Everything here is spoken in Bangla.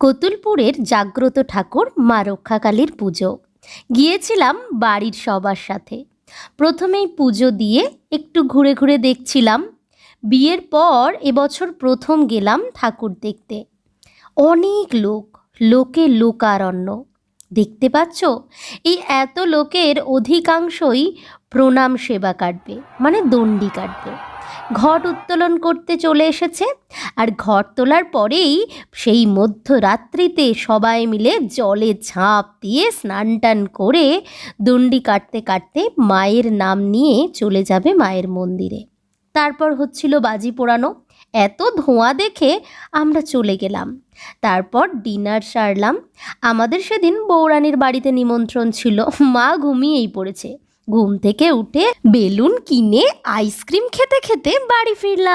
কতুলপুরের জাগ্রত ঠাকুর মা রক্ষাকালীর পুজো। গিয়েছিলাম বাড়ির সবার সাথে। প্রথমেই পুজো দিয়ে একটু ঘুরে ঘুরে দেখছিলাম। বিয়ের পর এবছর প্রথম গেলাম ঠাকুর দেখতে। অনেক লোক, লোকে লোকারণ্য। দেখতে পাচ্ছ, এই এত লোকের অধিকাংশই প্রণাম সেবা কাটবে, মানে দণ্ডি কাটবে। ঘট উত্তোলন করতে চলে এসেছে, আর ঘট তোলার পরেই সেই মধ্যরাত্রিতে সবাই মিলে জলে ঝাঁপ দিয়ে স্নান টান করে দণ্ডি কাটতে কাটতে মায়ের নাম নিয়ে চলে যাবে মায়ের মন্দিরে। তারপর হচ্ছিল বাজি পোড়ানো। এত ধোঁয়া দেখে আমরা চলে গেলাম। তারপর ডিনার সারলাম। আমাদের সেদিন বৌরানীর বাড়িতে নিমন্ত্রণ ছিল। মা ঘুমিয়েই পড়েছে। ঘুম থেকে উঠে বেলুন কিনে আইসক্রিম খেতে খেতে বাড়ি ফিরলাম।